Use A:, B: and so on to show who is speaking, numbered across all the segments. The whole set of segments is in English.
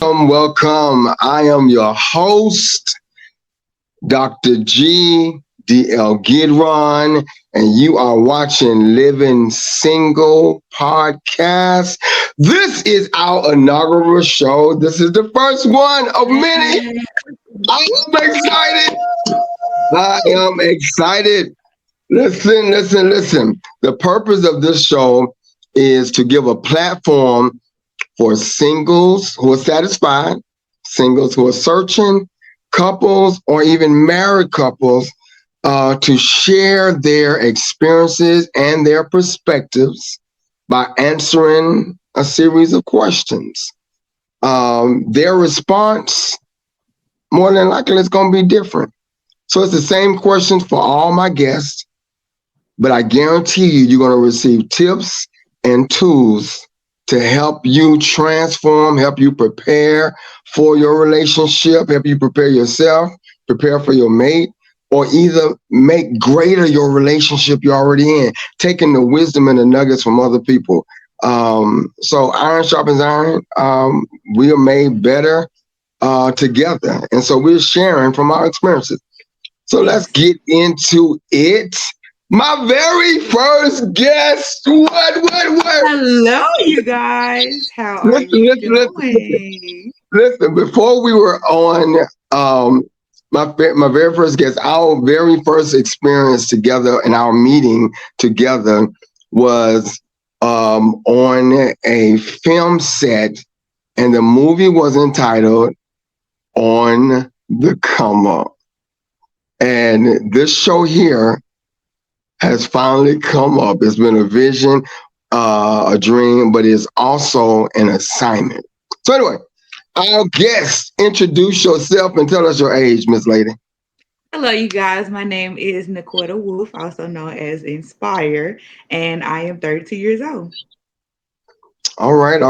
A: welcome. I am your host, Dr. G. D.L. Gidron, and you are watching Living Single Podcast. This is our inaugural show. This is the first one of many. I am excited. I am excited. Listen. The purpose of this show is to give a platform for singles who are satisfied, singles who are searching, couples, or even married couples to share their experiences and their perspectives by answering a series of questions. Their response, more than likely, is going to be different. So it's the same questions for all my guests, but I guarantee you're going to receive tips and tools to help you transform, help you prepare for your relationship, help you prepare yourself, prepare for your mate, or either make greater your relationship you're already in, taking the wisdom and the nuggets from other people. So iron sharpens iron. We are made better together. And so we're sharing from our experiences. So let's get into it. My very first guest. What?
B: Hello, you guys. How are you doing?
A: Listen, before we were on my very first guest, our very first experience together and our meeting together was on a film set, and the movie was entitled On the Come Up. And this show here has finally come up. It's been a vision, a dream, but it's also an assignment. So anyway, our guest, introduce yourself and tell us your age, Miss Lady.
B: Hello, you guys. My name is Naquetta Wolf, also known as NSpire, and I am 32 years old.
A: All right.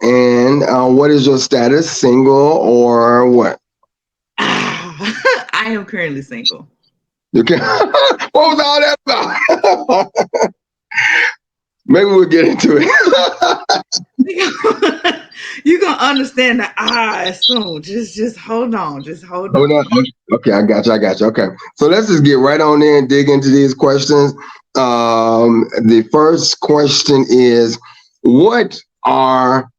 A: And what is your status, single or what?
B: I am currently single.
A: You can. What was all that about? Maybe we'll get into it.
B: You're gonna understand the soon. Just hold on. Just hold
A: Hold
B: on.
A: on. Okay, I got you. Okay. So let's just get right on in and dig into these questions. The first question is, what are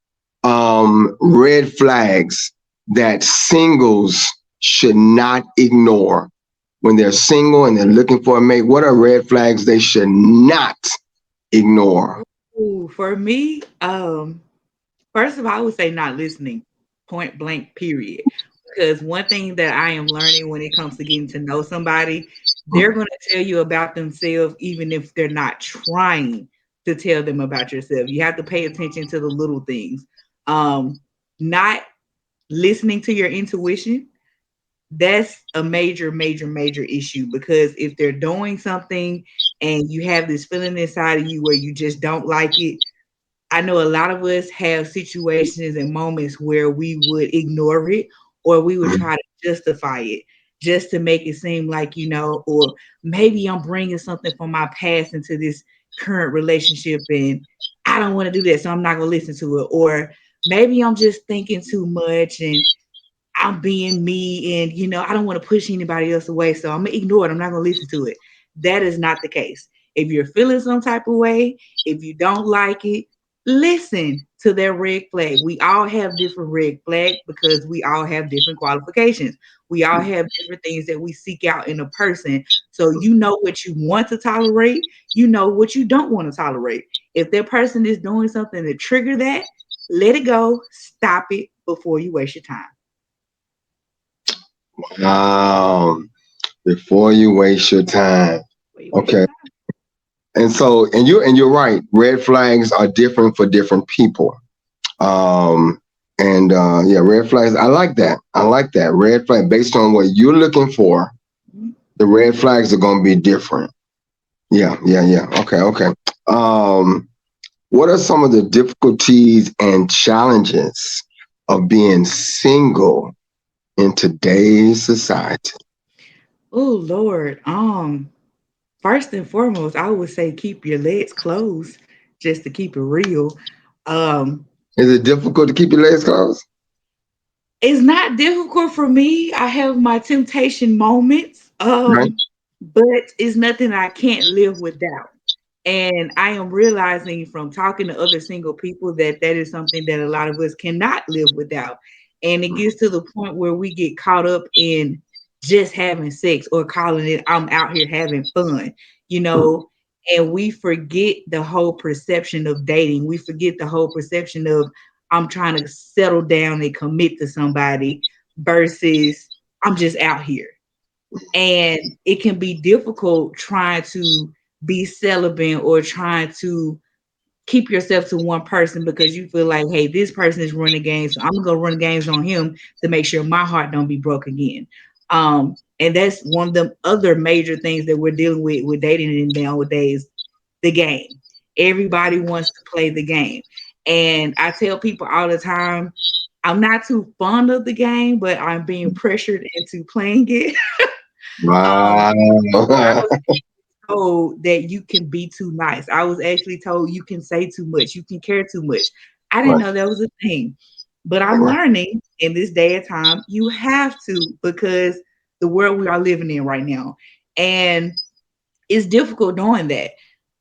A: red flags that singles should not ignore when they're single and they're looking for a mate? What are red flags they should not ignore?
B: Ooh, for me, first of all, I would say not listening, point blank, period. Because one thing that I am learning when it comes to getting to know somebody, they're going to tell you about themselves, even if they're not trying to tell them about yourself. You have to pay attention to the little things. Not listening to your intuition, that's a major issue because if they're doing something and you have this feeling inside of you where you just don't like it, I know a lot of us have situations and moments where we would ignore it or we would try to justify it just to make it seem like, or maybe I'm bringing something from my past into this current relationship and I don't want to do that, so I'm not going to listen to it. Or maybe I'm just thinking too much and I'm being me and, I don't want to push anybody else away, so I'm going to ignore it. I'm not going to listen to it. That is not the case. If you're feeling some type of way, if you don't like it, listen to their red flag. We all have different red flags because we all have different qualifications. We all have different things that we seek out in a person. So you know what you want to tolerate, you know what you don't want to tolerate. If that person is doing something to trigger that, let it go, stop it before you waste your time.
A: Before you waste your time. Okay. And you're right. Red flags are different for different people. Red flags. I like that. Red flag based on what you're looking for. The red flags are going to be different. Yeah. Okay. What are some of the difficulties and challenges of being single in today's society?
B: Oh Lord. First and foremost, I would say keep your legs closed just to keep it real.
A: Is it difficult to keep your legs closed?
B: It's not difficult for me. I have my temptation moments,
A: Right?
B: but it's nothing I can't live without. And I am realizing from talking to other single people that that is something that a lot of us cannot live without. And it gets to the point where we get caught up in just having sex or calling it, I'm out here having fun, you know, and we forget the whole perception of dating. We forget the whole perception of I'm trying to settle down and commit to somebody versus I'm just out here. And it can be difficult trying to be celibate or trying to keep yourself to one person because you feel like, hey, this person is running games, so I'm gonna run games on him to make sure my heart don't be broke again. And that's one of the other major things that we're dealing with dating in nowadays, the game. Everybody wants to play the game. And I tell people all the time, I'm not too fond of the game, but I'm being pressured into playing it.
A: Wow.
B: I was told that you can be too nice. I was actually told you can say too much, you can care too much. I didn't
A: Right,
B: know that was a thing. But
A: right,
B: I'm
A: right.
B: learning in this day and time, you have to because the world we are living in right now. And it's difficult knowing that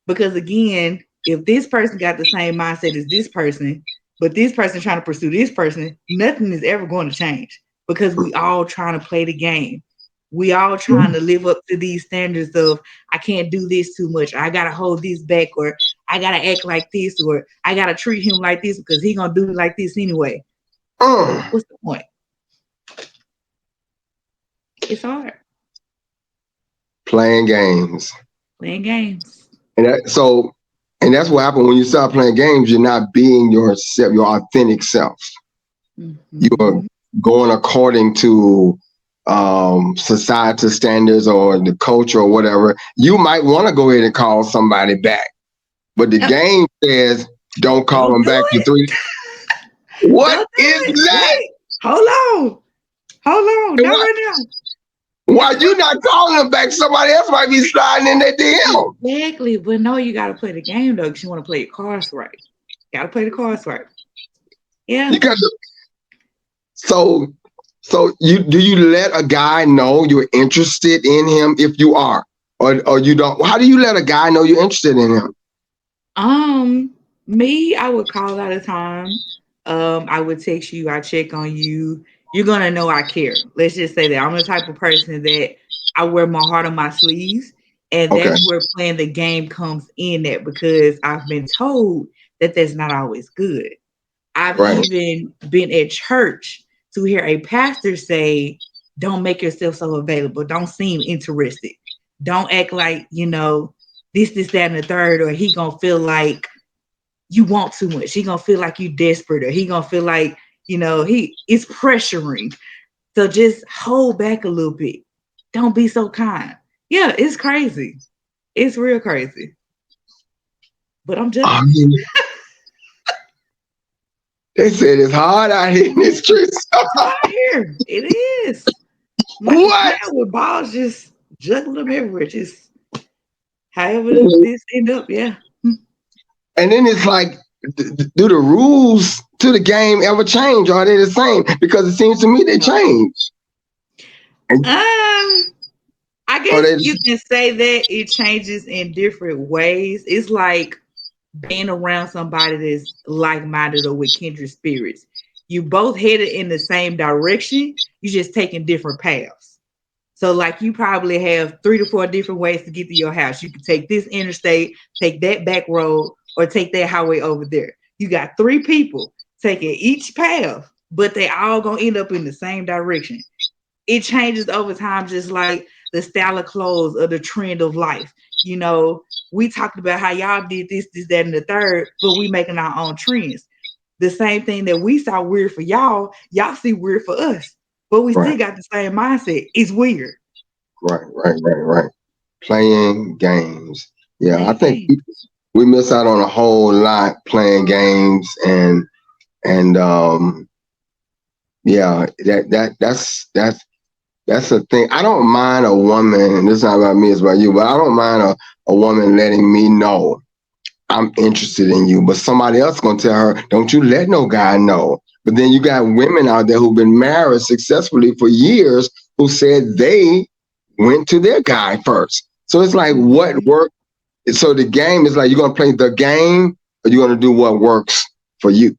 B: because again, if this person got the same mindset as this person, but this person trying to pursue this person, nothing is ever going to change because we all trying to play the game. We all trying to live up to these standards of I can't do this too much. I gotta hold this back, or I gotta act like this, or I gotta treat him like this because he gonna do me like this anyway.
A: Mm.
B: What's the point? It's hard
A: Playing games.
B: playing games.
A: And and that's what happened when you start playing games. You're not being yourself, your authentic self. You're
B: Mhm.
A: going according to society standards or the culture or whatever. You might want to go ahead and call somebody back, but the
B: Uh,
A: game says don't call
B: don't
A: them
B: do
A: back to
B: it.
A: three. What
B: Don't do
A: is
B: it.
A: that?
B: Wait. Hold on. Hold on.
A: And
B: Not right now.
A: why you not calling them back? Somebody else might be sliding in their DM.
B: Exactly. But no, you got to play the game though, because you want to play your cards right. Got to play the cards right.
A: You
B: Yeah.
A: got to, so so you let a guy know you're interested in him if you are, or you don't? How do you let a guy know you're interested in him?
B: Um, Me, I would call out of time. I would text you. I check on you. You're gonna know I care. Let's just say that I'm the type of person that I wear my heart on my sleeves, and
A: Okay,
B: that's where playing the game comes in. At because I've been told that that's not always good. I've
A: right,
B: even been at church to hear a pastor say, don't make yourself so available. Don't seem interested. Don't act like, this, that, and the third, or he gonna feel like you want too much. He gonna feel like you desperate, or he gonna feel like, he is pressuring. So just hold back a little bit. Don't be so kind. Yeah, it's crazy. It's real crazy. But I'm just
A: I mean, they said it's hard out here in the streets.
B: right here. It is. Like a
A: What?
B: clown with balls just juggling them everywhere. Just however this end up, yeah.
A: And then it's like, do the rules to the game ever change? Or are they the same? Because it seems to me they
B: No.
A: change. And,
B: I
A: or
B: guess
A: they,
B: you can say that it changes in different ways. It's like being around somebody that's like-minded or with kindred spirits. You both headed in the same direction. You just taking different paths. So, like, you probably have 3 to 4 different ways to get to your house. You can take this interstate, take that back road, or take that highway over there. You got 3 people taking each path, but they all gonna end up in the same direction. It changes over time, just like the style of clothes or the trend of life. We talked about how y'all did this, that, and the third, but we making our own trends. The same thing that we saw weird for y'all see weird for us, but we
A: right,
B: still got the same mindset. It's weird.
A: right. Playing games. Yeah, I
B: Playing
A: think
B: games.
A: we miss out on a whole lot playing games and yeah, that's a thing. I don't mind a woman, and this is not about me, it's about you, but I don't mind a woman letting me know I'm interested in you. But somebody else gonna tell her, don't you let no guy know But then you got women out there who've been married successfully for years who said they went to their guy first. So it's like what
B: Mhm.
A: worked. So the game is like you're gonna play the game or you're gonna do what works for you.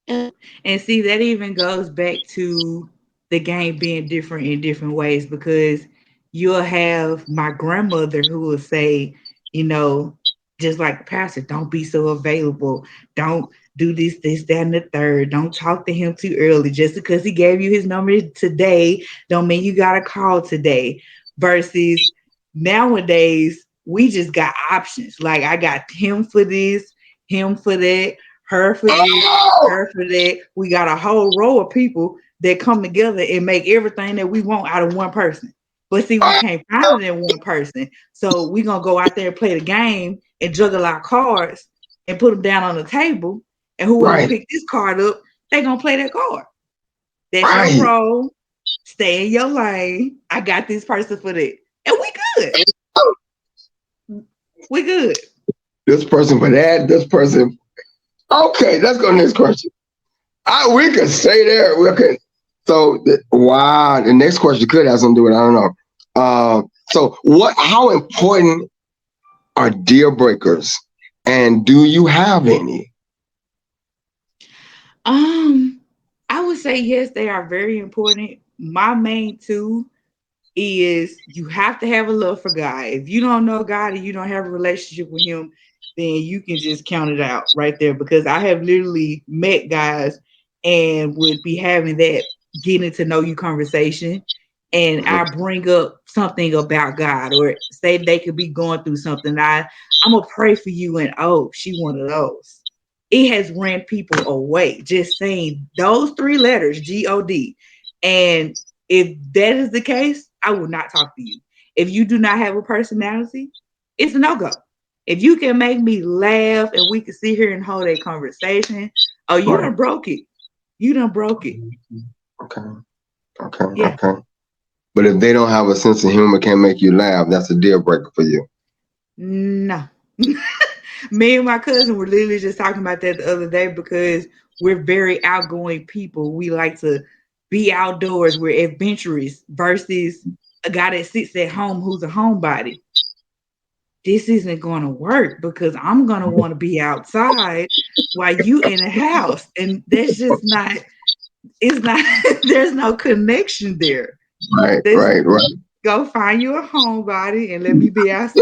B: And see, that even goes back to the game being different in different ways because you'll have my grandmother who will say, you know, just like the pastor, don't be so available. Don't do this, that, and the third. Don't talk to him too early. Just because he gave you his number today, don't mean you got to call today. Versus nowadays, we just got options. Like I got him for this, him for that, her for this,
A: Oh,
B: her for that. We got a whole row of people that come together and make everything that we want out of one person. But see, we
A: oh,
B: can't find it in one person. So we're going to go out there and play the game and juggle our cards and put them down on the table. And whoever
A: right,
B: picked this card up, they're going to play that card. That's your
A: right.
B: role. Stay in your lane. I got this person for that. And we good. We good.
A: This person for that, this person. Okay, let's go to the next question. We could stay there. We could. So, wow. The next question could have something to do with it. I don't know. So, what? How important are deal breakers, and do you have any?
B: Um, I would say yes, they are very important. My main two is you have to have a love for God. If you don't know God and you don't have a relationship with Him, then you can just count it out right there. Because I have literally met guys and would be having that getting to know you conversation, and I bring up something about God or say they could be going through something. I'm gonna pray for you, and oh, she one of those. It has ran people away just saying those three letters, God. And if that is the case, I will not talk to you. If you do not have a personality, it's a no go. If you can make me laugh and we can sit here and hold a conversation, oh, you
A: Right.
B: done broke it. You done broke it.
A: Okay. Okay.
B: Yeah.
A: Okay. But if they don't have a sense of humor, can't make you laugh, that's a deal breaker for you.
B: No. Me and my cousin were literally just talking about that the other day because we're very outgoing people. We like to be outdoors. We're adventurous versus a guy that sits at home who's a homebody. This isn't going to work because I'm going to want to be outside while you in the house. And that's just not, it's not, there's no connection there.
A: Right.
B: Let's
A: Right. Right.
B: go find you a homebody and let me be outside.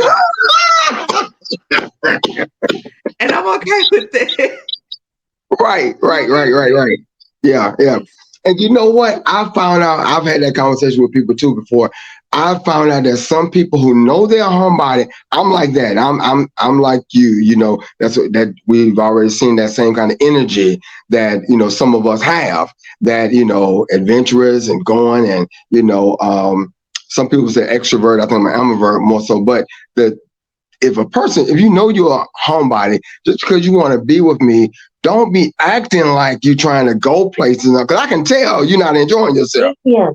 B: And I'm okay with that.
A: Right,
B: I'm
A: right,
B: okay
A: right,
B: with
A: right,
B: that.
A: right. Yeah, yeah.
B: Yes.
A: And you know what? I found out, I've had that conversation with people too before. I found out that some people who know they're a homebody, I'm like that. I'm like you, that's what that we've already seen that same kind of energy that, some of us have, that, adventurous and going and, some people say extrovert. I think I'm an ambivert more so, but the if you know you're a homebody, just because you want to be with me, don't be acting like you're trying to go places. Because I can tell you're not enjoying yourself. Yeah.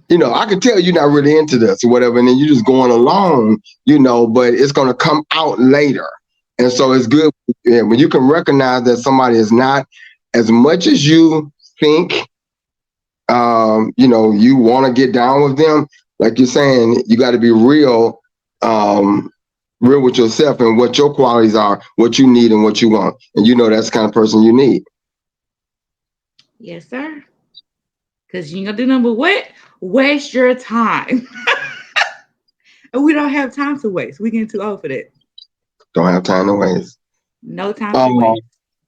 A: I can tell you're not really into this or whatever. And then you're just going along, but it's going to come out later. And so it's good when you can recognize that somebody is not as much as you think, you want to get down with them. Like you're saying, you got to be real. Real with yourself and what your qualities are, what you need and what you want. And that's the kind of person you need.
B: Yes, sir. Because you ain't gonna do nothing but what? Waste your time. And we don't have time to waste. We getting too old for that.
A: Don't have time to waste.
B: No time to
A: Um,
B: waste.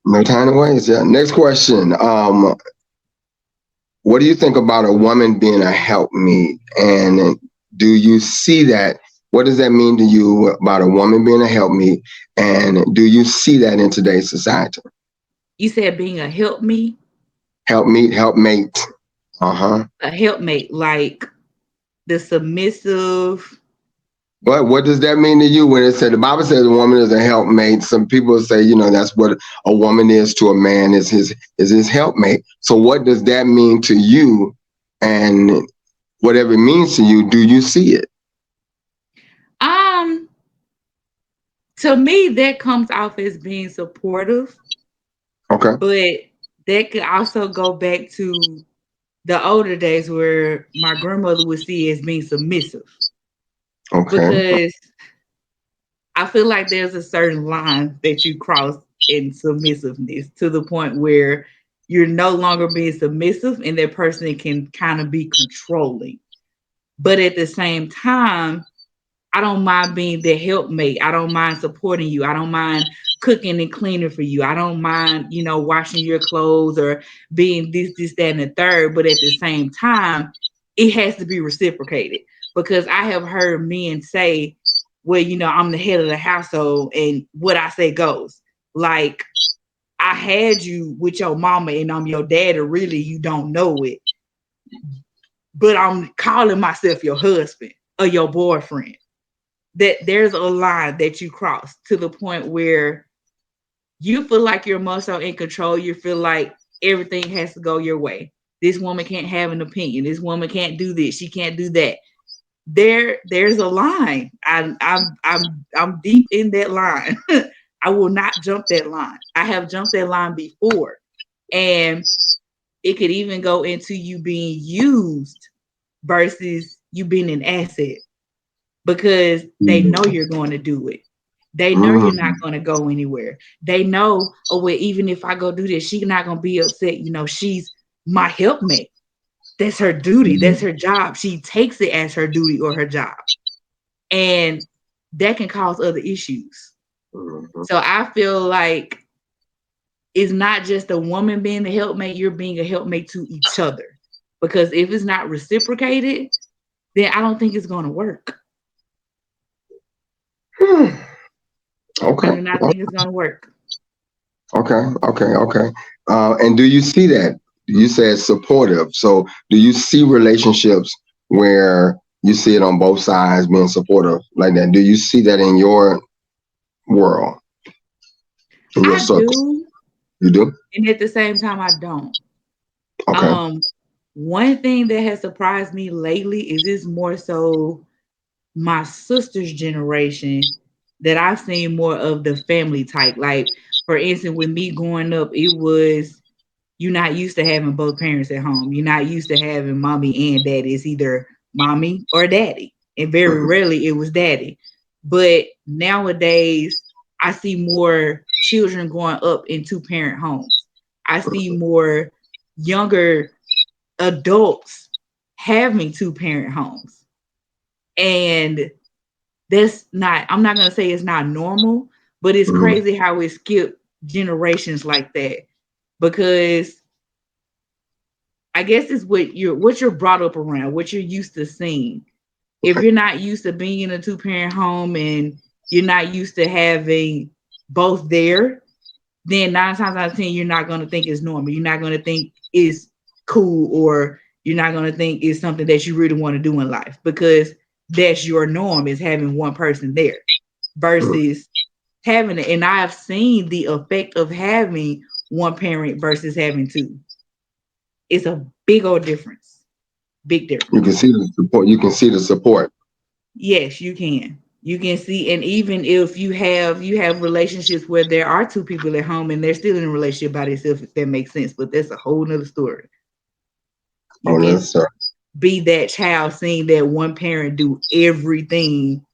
A: no time to waste. Yeah. Next question. What do you think about a woman being a helpmeet? And do you see that? What does that mean to you about a woman being a helpmeet? And do you see that in today's society?
B: You said being a help me,
A: Helpmeet, helpmate. Uh-huh.
B: a helpmate, like the submissive.
A: What does that mean to you when it said the Bible says a woman is a helpmate? Some people say, that's what a woman is to a man, is his helpmate. So what does that mean to you? And whatever it means to you, do you see it?
B: Um, to me, that comes off as being supportive,
A: Okay.
B: but that could also go back to the older days where my grandmother would see as being submissive,
A: Okay.
B: because I feel like there's a certain line that you cross in submissiveness to the point where you're no longer being submissive and that person can kind of be controlling. But at the same time, I don't mind being the helpmate. I don't mind supporting you. I don't mind cooking and cleaning for you. I don't mind, washing your clothes or being this, that, and the third. But at the same time, it has to be reciprocated, because I have heard men say, well, I'm the head of the household and what I say goes. Like, I had you with your mama and I'm your dad, and really you don't know it, but I'm calling myself your husband or your boyfriend. That there's a line that you cross to the point where you feel like you're more so in control. You feel like everything has to go your way. This woman can't have an opinion. This woman can't do this. She can't do that. There's a line. I'm deep in that line. I will not jump that line. I have jumped that line before, and it could even go into you being used versus you being an asset, because they know you're going to do it. They know you're not
A: Mm-hmm.
B: going to go anywhere. They know, oh, well, even if I go do this, she's not going to be upset. She's my helpmate. That's her duty. That's her job. She takes it as her duty or her job. And that can cause other issues.
A: Mm-hmm.
B: So I feel like it's not just a woman being the helpmate, you're being a helpmate to each other. Because if it's not reciprocated, then I don't think it's going to work. I
A: Okay.
B: do not think it's going to work.
A: Okay. And do you see that? You said supportive. So do you see relationships where you see it on both sides being supportive like that? Do you see that in your world, in your
B: I
A: circle?
B: do,
A: You do?
B: and at the same time, I don't.
A: Okay.
B: Um, One thing that has surprised me lately is it's more so my sister's generation that I've seen more of the family type. Like, for instance, with me growing up, it was you're not used to having both parents at home. You're not used to having mommy and daddy. It's either mommy or daddy. And very
A: Mhm.
B: rarely it was daddy. But nowadays, I see more children growing up in two parent homes. I see more younger adults having two parent homes. And I'm not going to say it's not normal, but it's
A: Mhm.
B: crazy how it skipped generations like that. Because I guess it's what you're brought up around, what you're used to seeing. If you're not used to being in a two parent home and you're not used to having both there, then 9 times out of 10 you're not going to think it's normal. You're not going to think it's cool, or you're not going to think it's something that you really want to do in life, because that's your norm, is having one person there versus having it. And I've seen the effect of having one parent versus having two. It's a big old difference. Big
A: You can
B: difference.
A: see the support. You can see the support.
B: Yes, you can. You can see, and even if you have relationships where there are two people at home and they're still in a relationship by themselves, if that makes sense. But that's a whole nother story. You
A: Oh,
B: can
A: that's
B: be that child seeing that one parent do everything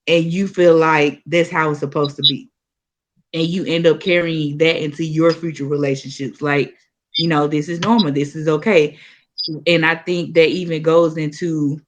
B: and you feel like that's how it's supposed to be. And you end up carrying that into your future relationships. Like, this is normal, this is okay. And I think that even goes into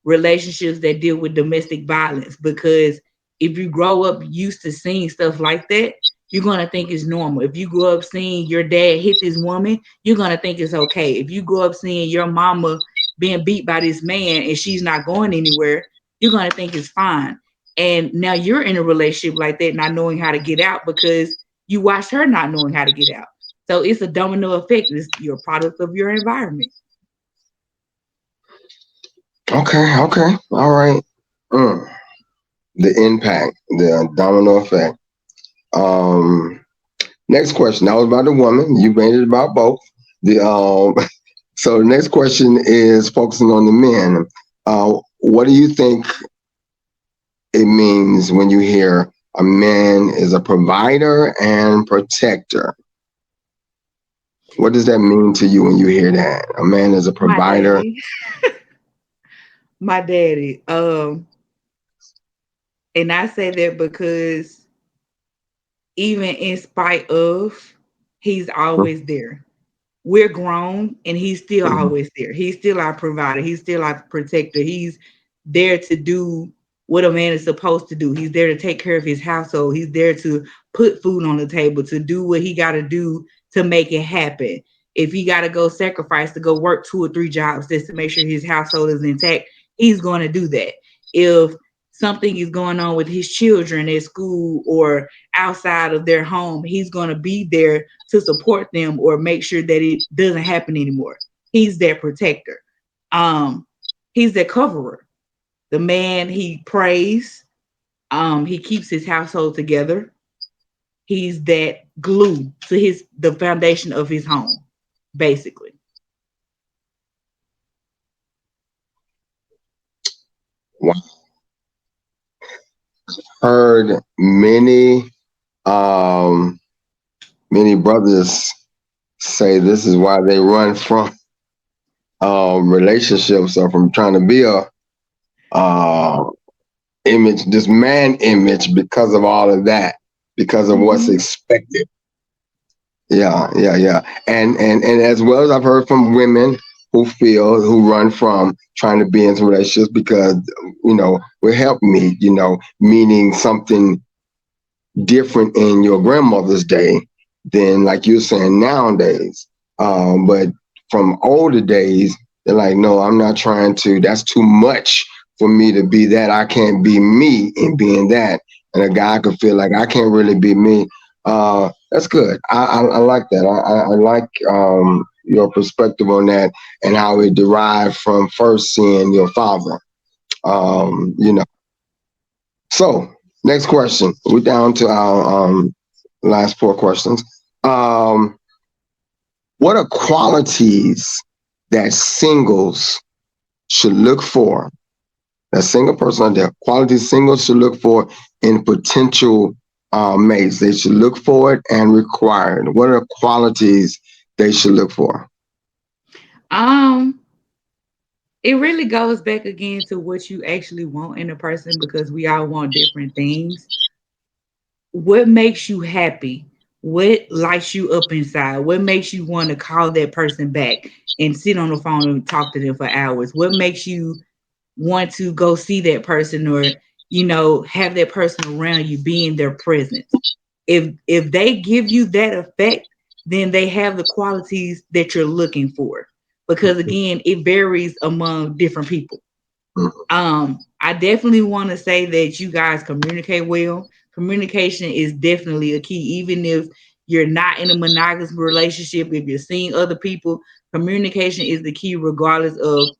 B: relationships that deal with domestic violence, because if you grow up used to seeing stuff like that, you're going to think it's normal. If you grow up seeing your dad hit this woman, you're going to think it's okay. If you grow up seeing your mama being beat by this man and she's not going anywhere, you're going to think it's fine. And now you're in a relationship like that, not knowing how to get out because you watched her not knowing how to get out. So it's a domino effect. It's your product of your environment.
A: okay. All right. Mm. The impact, the domino effect. Um, Next question. That was about the woman. You made it about both. The So the next question is focusing on the men. What do you think it means when you hear a man is a provider and protector? What does that mean to you when you hear that? A man is a
B: My
A: provider.
B: daddy, my daddy. And I say that because even in spite of, he's always there. We're grown and he's still
A: Mhm.
B: always there. He's still our provider. He's still our protector. He's there to do what a man is supposed to do. He's there to take care of his household. He's there to put food on the table, to do what he got to do to make it happen. If he got to go sacrifice to go work 2 or 3 jobs just to make sure his household is intact, he's going to do that. If something is going on with his children at school or outside of their home, he's going to be there to support them or make sure that it doesn't happen anymore. He's their protector. Um, he's their coverer. The man, he prays. He keeps his household together. He's that glue to his the foundation of his home, basically.
A: Well, heard um, many brothers say this is why they run from relationships or from trying to be a uh, image, this man image, because of all of that, because of what's
B: Mm-hmm.
A: expected. Yeah, yeah, yeah. And as well as I've heard from women who run from trying to be in relationships because will help me, meaning something different in your grandmother's day than like you're saying nowadays. But from older days, they're like, no, I'm not trying to. That's too much for me to be that. I can't be me in being that. And a guy could feel like I can't really be me. That's good. I like that. I like your perspective on that and how it derived from first seeing your father. You know. So, next question. We're down to our last 4 questions. Um, what are qualities that singles should look for? That single person out there, qualities singles should look for in potential mates. They should look for it and require it. What are qualities they should look for?
B: Um, it really goes back again to what you actually want in a person because we all want different things. What makes you happy? What lights you up inside? What makes you want to call that person back and sit on the phone and talk to them for hours? What makes you want to go see that person or have that person around you, be in their presence? If they give you that effect, then they have the qualities that you're looking for. Because again, it varies among different people. I definitely want to say that you guys communicate well. Communication is definitely a key, even if you're not in a monogamous relationship. If you're seeing other people, communication is the key, regardless of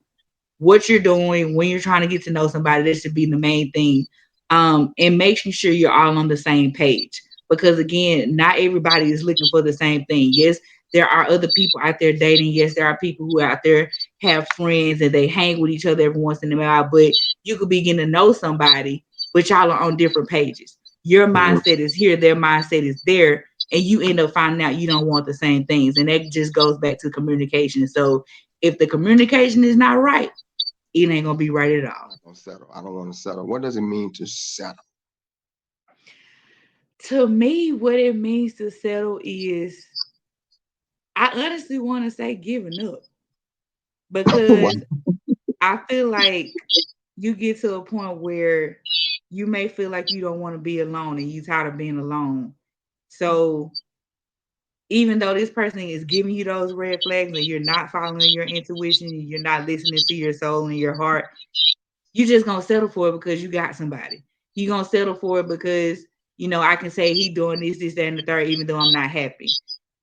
B: what you're doing when you're trying to get to know somebody. That should be the main thing. And making sure you're all on the same page. Because again, not everybody is looking for the same thing. Yes, there are other people out there dating. Yes, there are people who out there have friends and they hang with each other every once in a while. But you could begin to know somebody, but y'all are on different pages. Your
A: Mhm.
B: mindset is here, their mindset is there, and you end up finding out you don't want the same things. And that just goes back to communication. So if the communication is not right, it ain't gonna be right at
A: I'm
B: all.
A: not gonna settle. I don't want to settle. What does it mean to settle?
B: To me, what it means to settle is, I honestly want to say giving up, because I feel like you get to a point where you may feel like you don't want to be alone and you tired of being alone. So even though this person is giving you those red flags and you're not following your intuition, you're not listening to your soul and your heart, you just gonna settle for it because you got somebody. You gonna settle for it because I can say he doing this, that, and the third, even though I'm not happy.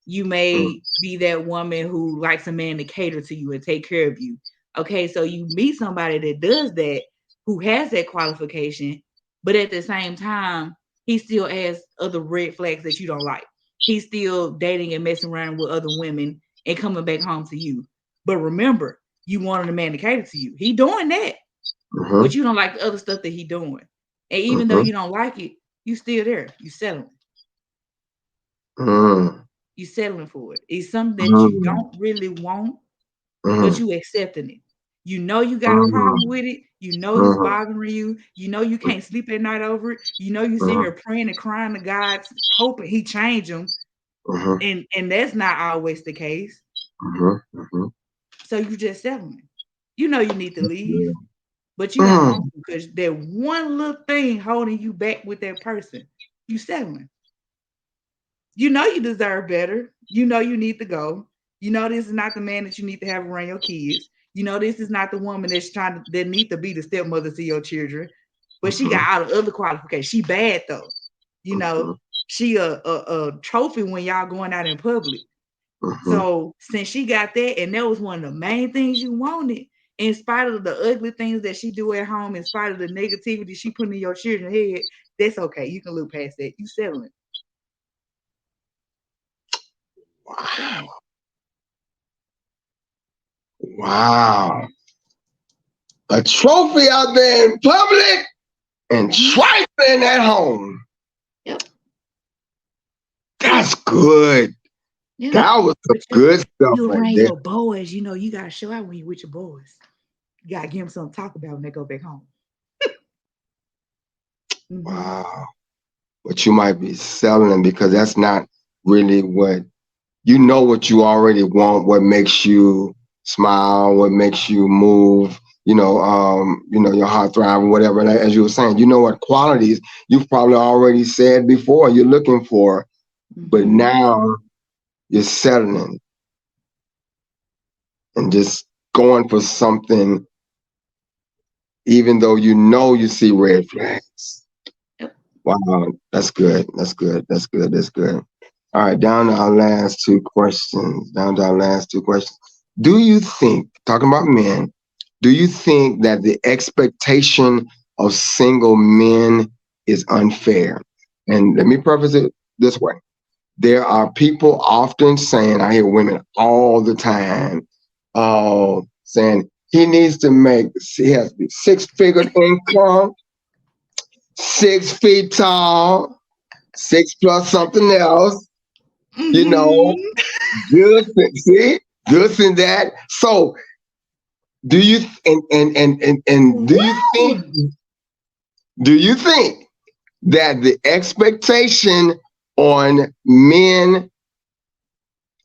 B: You
A: Mhm.
B: may be that woman who likes a man to cater to you and take care of you. Okay, so you meet somebody that does that, who has that qualification, but at the same time, he still has other red flags that you don't like. He's still dating and messing around with other women and coming back home to you. But remember, you wanted a man to cater to you. He doing that, but
A: Mhm.
B: you don't like the other stuff that he doing. And even though
A: Mhm.
B: you don't like it, you still there. You settling.
A: Mhm.
B: You settling for it. It's something that you
A: Mhm.
B: don't really want, but
A: Mhm.
B: you accepting it. You know you got a problem
A: Mhm.
B: with it. You know it's
A: Mhm.
B: bothering you. You know you can't sleep at night over it. You know you sit
A: Mhm.
B: here praying and crying to God, hoping He change them,
A: Mhm.
B: and that's not always the case.
A: Mhm. Mhm.
B: So you just settling. You know you need to leave,
A: Yeah.
B: but you don't want
A: Mm.
B: to because that one little thing holding you back with that person. You settling. You know you deserve better. You know you need to go. You know this is not the man that you need to have around your kids. You know this is not the woman that's trying to that need to be the stepmother to your children. But she
A: Mhm.
B: got all the other qualifications. She bad though. You know,
A: Mhm.
B: she a trophy when y'all going out in public.
A: Mhm.
B: So since she got that, and that was one of the main things you wanted, in spite of the ugly things that she do at home, in spite of the negativity she put in your children's head, that's okay. You can look past that. You settling. You settling.
A: Wow. A trophy out there in public and
B: Mm-hmm.
A: trifling at home.
B: Yep.
A: That's good.
B: Yeah.
A: That was some
B: But
A: good stuff
B: you
A: right
B: around
A: there.
B: your boys, you know, you gotta show out when you with your boys. You gotta give them something to talk about when they go back home. Mm-hmm.
A: Wow. But you might be selling because that's not really what you know what you already want, what makes you smile, what makes you move, your heart thrive or whatever. And as you were saying, you know what qualities you've probably already said before you're looking for, but
B: Mm-hmm.
A: now you're settling and just going for something, even though you know you see red flags.
B: Yep.
A: Wow, that's good. That's good. That's good. That's good. All right, down to our last two questions. Down to our last two questions. Do you think, talking about men, do you think that the expectation of single men is unfair? And let me preface it this way. There are people often saying, I hear women all the time, saying he needs to make, he has to be 6-figure income, 6 feet tall, six plus something else, you know,
B: Mm-hmm.
A: this and see, this and that. So do you and
B: Woo!
A: do you think that the expectation on men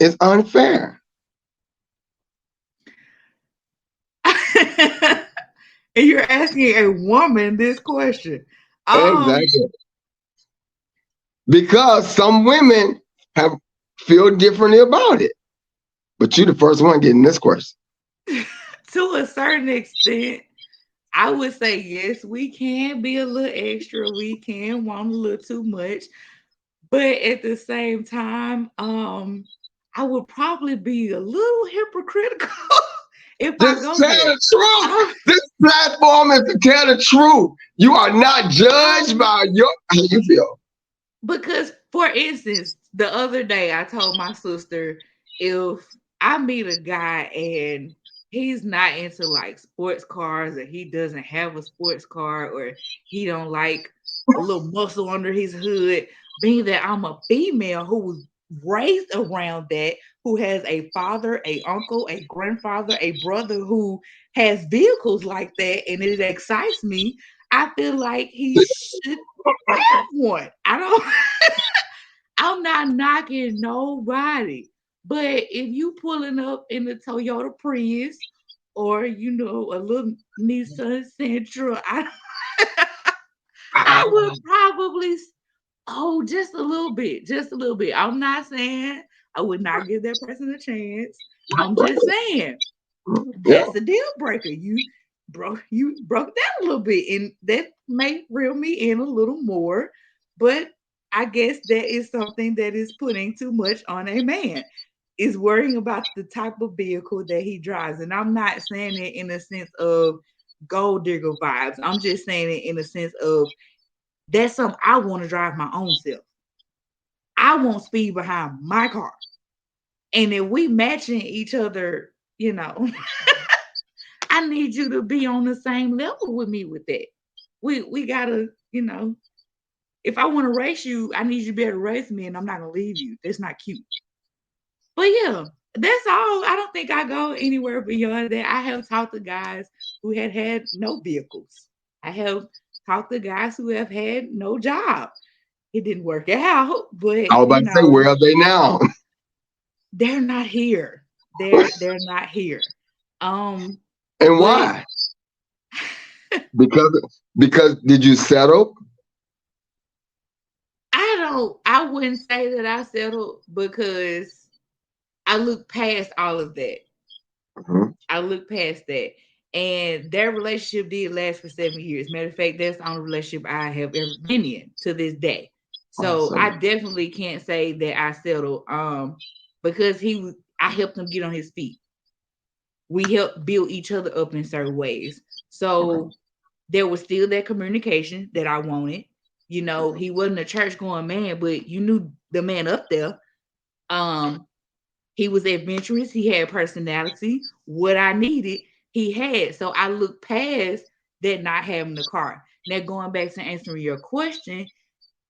A: is unfair?
B: And you're asking a woman this question. Um,
A: Exactly. Because some women have feel differently about it. But you the first one getting this question.
B: to a certain extent, I would say yes, we can be a little extra. We can want a little too much. But at the same time, I would probably be a little hypocritical if I
A: Just
B: go
A: tell
B: there.
A: the truth.
B: I,
A: This platform is to tell the truth. You are not judged
B: I,
A: by your how you feel.
B: because, for instance, the other day I told my sister if I meet a guy and he's not into like sports cars, or he doesn't have a sports car, or he don't like a little muscle under his hood, being that I'm a female who was raised around that, who has a father, a uncle, a grandfather, a brother who has vehicles like that, and it excites me. I feel like he should have one. I don't I'm not knocking nobody. But if you pulling up in the Toyota Prius, or a little Nissan Sentra, I would probably just a little bit, just a little bit. I'm not saying I would not give that person a chance. I'm just saying
A: Yeah.
B: that's a deal breaker. You broke that a little bit, and that may reel me in a little more. But I guess that is something that is putting too much on a man. Is worrying about the type of vehicle that he drives. And I'm not saying it in the sense of gold digger vibes. I'm just saying it in the sense of that's something I want to drive my own self. I want speed behind my car. And if we matching each other, I need you to be on the same level with me with that. We gotta, if I want to race you, I need you to be able to race me, and I'm not gonna leave you. That's not cute. But yeah, that's all. I don't think I go anywhere beyond that. I have talked to guys who had no vehicles. I have talked to guys who have had no job. It didn't work out,
A: I
B: but
A: was about to say, where are they now?
B: they're not here. They're not here. Um,
A: And
B: but
A: why? Because did you settle?
B: I wouldn't say that I settled because I look past all of that.
A: Mhm.
B: I look past that. And their relationship did last for 7 years. Matter of fact, that's the only relationship I have ever been in to this day. So I
A: Awesome.
B: definitely can't say that I settled. Because I helped him get on his feet. We helped build each other up in certain ways.
A: Right.
B: So there was still that communication that I wanted. You know, he wasn't a church going man, but you knew the man up there. Um, he was adventurous. He had personality. What I needed, he had. So I looked past that not having the car. Now, going back to answering your question,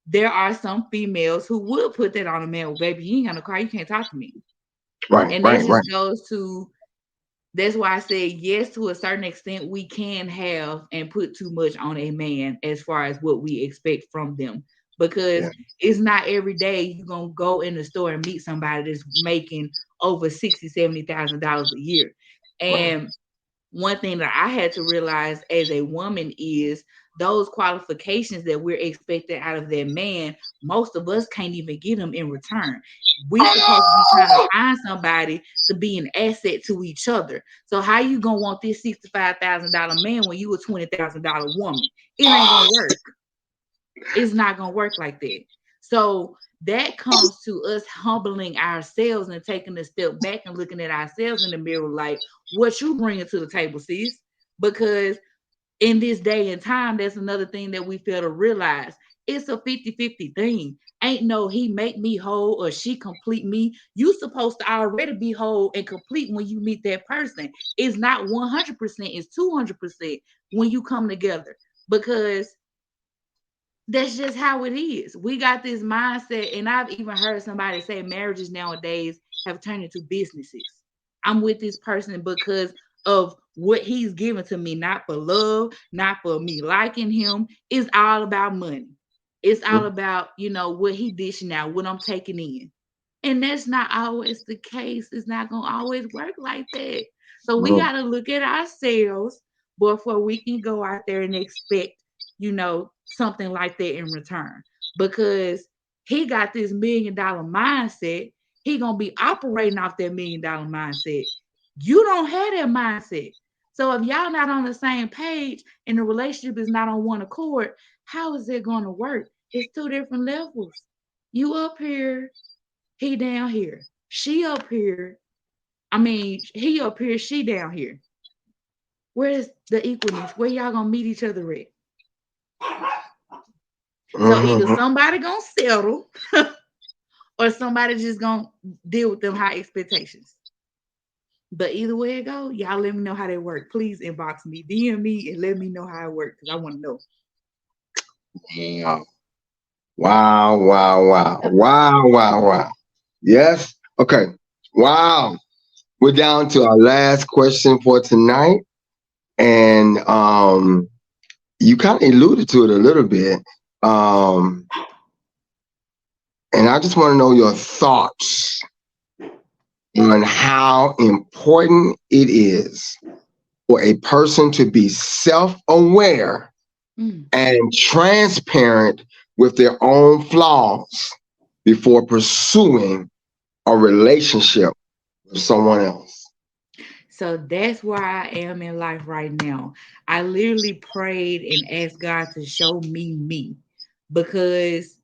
B: there are some females who would put that on a man. Well, baby, you ain't got no car. You can't talk to me.
A: Right.
B: And that
A: Right. Right.
B: just goes to that's why I said yes, to a certain extent, we can have and put too much on a man as far as what we expect from them. Because
A: Yeah.
B: it's not every day you're gonna go in the store and meet somebody that's making over 60, $70,000 a year.
A: Right.
B: And one thing that I had to realize as a woman is those qualifications that we're expecting out of that man, most of us can't even get them in return. We supposed to be trying to find somebody to be an asset to each other. So how you gonna want this $65,000 man when you a $20,000 woman? It ain't gonna work. It's not gonna work like that. So that comes to us humbling ourselves and taking a step back and looking at ourselves in the mirror like, what you bringing to the table, sis? Because in this day and time, that's another thing that we fail to realize. It's a 50-50 thing. Ain't no he make me whole or she complete me. You supposed to already be whole and complete when you meet that person. It's not 100%, it's 200% when you come together. Because that's just how it is. We got this mindset, and I've even heard somebody say marriages nowadays have turned into businesses. I'm with this person because of what he's given to me, not for love, not for me liking him. It's all about money. It's all
A: Mhm.
B: about, what he dishing out, what I'm taking in. And that's not always the case. It's not going to always work like that. So we
A: Mhm.
B: got to look at ourselves before we can go out there and expect, something like that in return. Because he got this $1 million mindset. He going to be operating off that $1 million mindset. You don't have that mindset. So if y'all not on the same page and the relationship is not on one accord, how is it going to work? It's two different levels. You up here, he down here. She up here. I mean, he up here, she down here. Where's the equalness? Where y'all gonna meet each other at? So either
A: Mhm.
B: somebody gonna settle or somebody just gonna deal with them high expectations. But either way it go, y'all let me know how they work. Please inbox me, DM me, and let me know how it works because I want to know.
A: Wow. Wow. Wow. Wow. Wow. Wow. Wow. Yes. Okay. Wow. We're down to our last question for tonight. And you kind of alluded to it a little bit. Um, and I just want to know your thoughts on how important it is for a person to be self aware
B: Mm.
A: and transparent with their own flaws before pursuing a relationship with someone else.
B: So that's where I am in life right now. I literally prayed and asked God to show me me because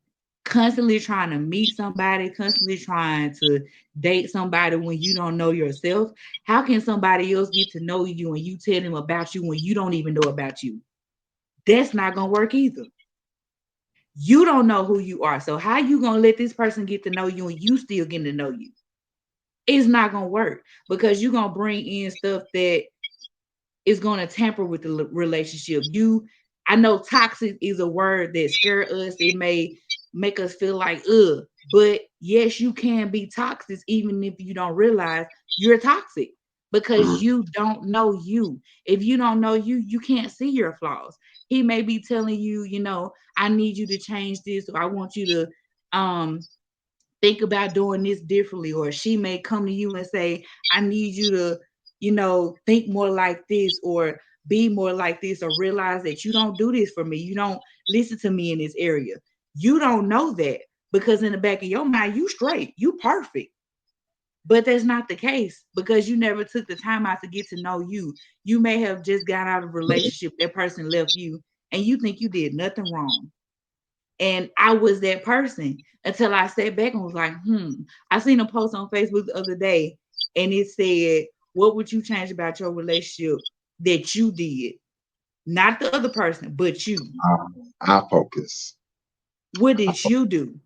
B: constantly trying to meet somebody, constantly trying to date somebody when you don't know yourself. How can somebody else get to know you and you tell them about you when you don't even know about you? That's not going to work either. You don't know who you are. So how you going to let this person get to know you and you still getting to know you? It's not going to work because you're going to bring in stuff that is going to tamper with the relationship. I know toxic is a word that scare us. It may make us feel like, ugh. But yes, you can be toxic even if you don't realize you're toxic because you don't know you. If you don't know you, you can't see your flaws. He may be telling you, I need you to change this, or I want you to um think about doing this differently. Or she may come to you and say, I need you to, think more like this, or be more like this, or realize that you don't do this for me. You don't listen to me in this area. You don't know that because in the back of your mind, you straight, you perfect. But that's not the case because you never took the time out to get to know you. You may have just got out of a relationship, that person left you, and you think you did nothing wrong. And I was that person until I sat back and was like, I seen a post on Facebook the other day and it said, what would you change about your relationship that you did? Not the other person, but you.
A: I focus.
B: What did you do?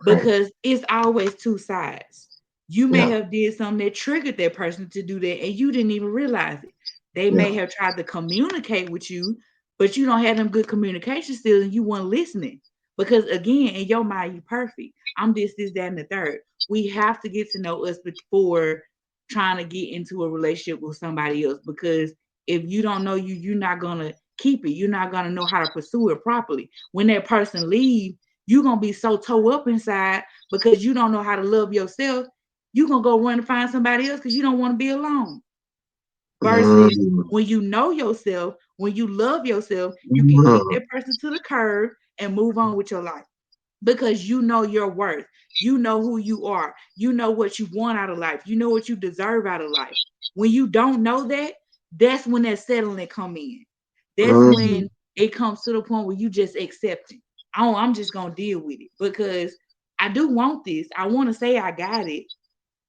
A: Right.
B: Because it's always two sides. You may
A: Yeah.
B: have did something that triggered that person to do that and you didn't even realize it. They
A: Yeah.
B: may have tried to communicate with you, but you don't have them good communication skills and you weren't listening. Because again, in your mind, you perfect. I'm this, that, and the third. We have to get to know us before trying to get into a relationship with somebody else. Because if you don't know you, you're not gonna keep it. You're not gonna know how to pursue it properly. When that person leaves, you're gonna be so toe up inside because you don't know how to love yourself. You're gonna go run and find somebody else because you don't want to be alone. Versus
A: Mm.
B: when you know yourself, when you love yourself, you can kick
A: Mm.
B: that person to the curb and move on with your life because you know your worth. You know who you are. You know what you want out of life. You know what you deserve out of life. When you don't know that, that's when that settling come in. That's
A: Mm.
B: when it comes to the point where you just accept it. Oh, I'm just gonna deal with it because I do want this. I want to say I got it,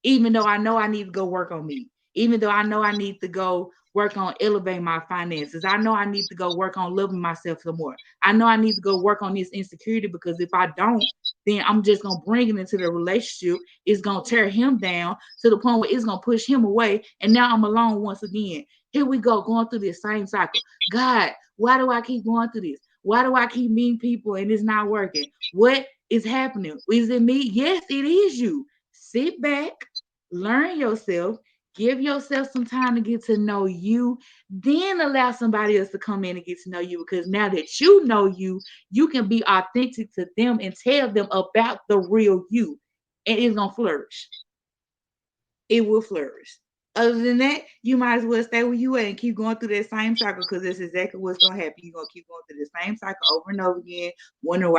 B: even though I know I need to go work on me, even though I know I need to go work on elevating my finances. I know I need to go work on loving myself some more. I know I need to go work on this insecurity because if I don't, then I'm just gonna bring it into the relationship. It's gonna tear him down to the point where it's gonna push him away. And now I'm alone once again. Here we go, going through this same cycle. God, why do I keep going through this? Why do I keep meeting people and it's not working? What is happening? Is it me? Yes, it is you. Sit back, learn yourself, give yourself some time to get to know you, then allow somebody else to come in and get to know you because now that you know you, you can be authentic to them and tell them about the real you, and it's gonna flourish. It will flourish. Other than that, you might as well stay where you at and keep going through that same cycle because that's exactly what's gonna happen. You're gonna keep going through the same cycle over and over again, wondering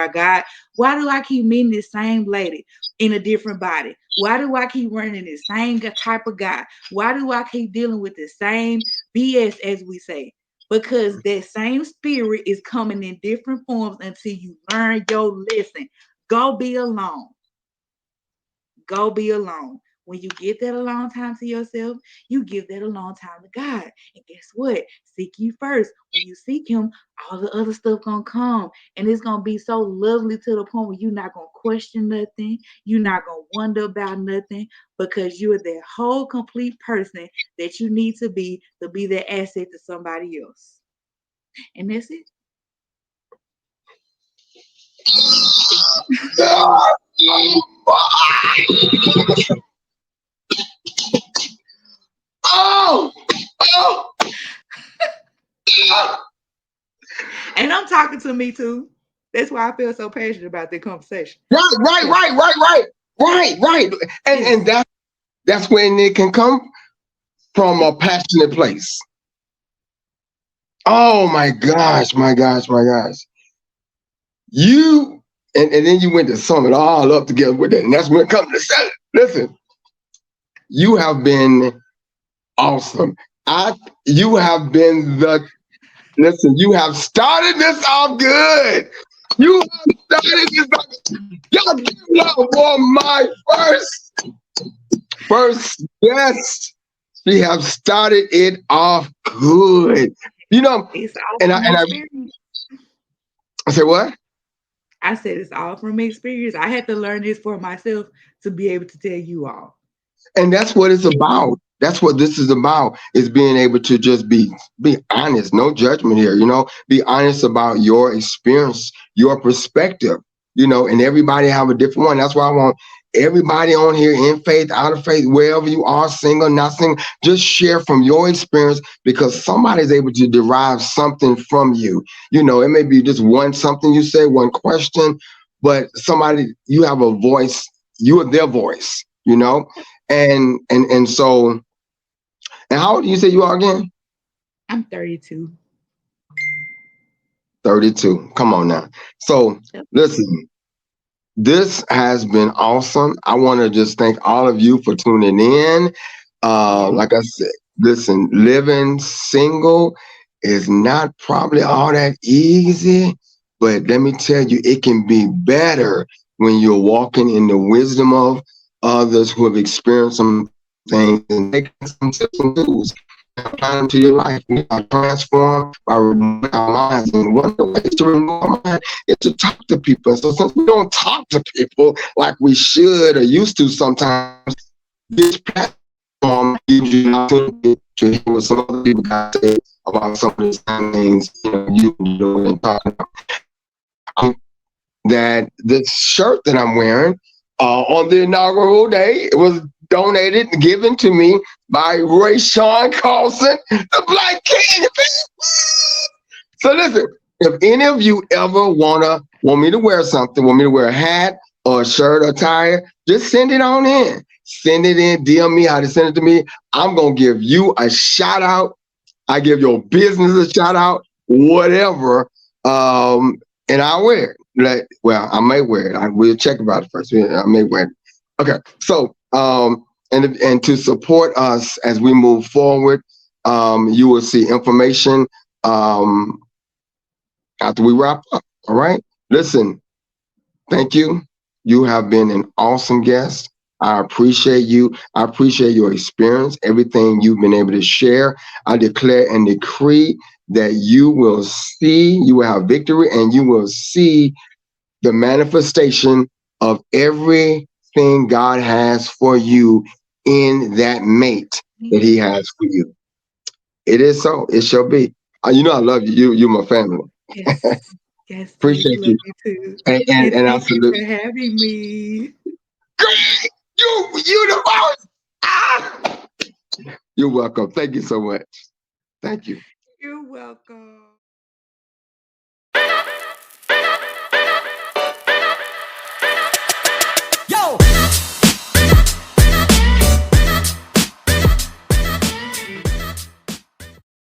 B: why do I keep meeting this same lady in a different body? Why do I keep running the same type of guy? Why do I keep dealing with the same BS as we say? Because that same spirit is coming in different forms until you learn your lesson. Go be alone. Go be alone. When you give that alone time to yourself, you give that alone time to God. And guess what? Seek you first. When you seek Him, all the other stuff gonna come, and it's gonna be so lovely to the point where you're not gonna question nothing. You're not gonna wonder about nothing because you're that whole complete person that you need to be that asset to somebody else. And that's it.
A: Ah, oh, oh, oh.
B: And I'm talking to me too. That's why I feel so passionate about the conversation.
A: Right, right,
B: Yeah.
A: right, right, right, right, right. And
B: Yes.
A: that's when it can come from a passionate place. Oh my gosh, my gosh, my gosh. You and then you went to sum it all up together with that. And that's when it comes to say, listen, you have been awesome. I you have been the listen, you have started this off good. You have started this off. Y'all give it up for my first guest. She have started it off good. You know,
B: It's all
A: and
B: from experience.
A: I said what?
B: I said it's all from experience. I had to learn this for myself to be able to tell you all.
A: And that's what it's about. That's what this is about, is being able to just be honest, no judgment here, be honest about your experience, your perspective. and everybody have a different one. That's why I want everybody on here, in faith, out of faith, wherever you are, single, not single, just share from your experience, because somebody's able to derive something from you. It may be just one something you say, one question, but somebody, you have a voice, you are their voice, and so, and how old do you say you are again?
B: I'm 32.
A: 32. Come on now. So
B: Yep.
A: listen, this has been awesome. I want to just thank all of you for tuning in.
B: Yes.
A: Like I said, listen, living single is not probably all that easy, but let me tell you, it can be better when you're walking in the wisdom of others who have experienced some things and taking some tips and tools and applying them to your life. We are transformed by renewing our minds. And one of the ways to renew our mind is to talk to people. And so since we don't talk to people like we should or used to sometimes, this platform gives you an opportunity to hear what some other people got to say about some of the same things you've been doing and talking about. That this shirt that I'm wearing on the inaugural day, it was donated and given to me by Ray Sean Carlson, the Black King. So listen, if any of you ever want me to wear something, want me to wear a hat or a shirt or tie, just send it on in. Send it in, DM me how to send it to me. I'm gonna give you a shout out. I give your business a shout out, whatever. And I'll wear it. Well, I may wear it. We'll check about it first. I may wear it. Okay. So and to support us as we move forward, you will see information after we wrap up. All right. Listen, thank you. You have been an awesome guest. I appreciate you. I appreciate your experience, everything you've been able to share. I declare and decree that you will have victory, and you will see the manifestation of everything God has for you in that mate that he has for you. It is so. It shall be. I love you. You're my family.
B: Yes. Yes, sis.
A: Appreciate
B: Love
A: you.
B: you too.
A: And, and,
B: And
A: and I
B: thank you
A: salute
B: for having me.
A: you the most. Ah! You're welcome. Thank you so much. Thank you.
B: You're welcome.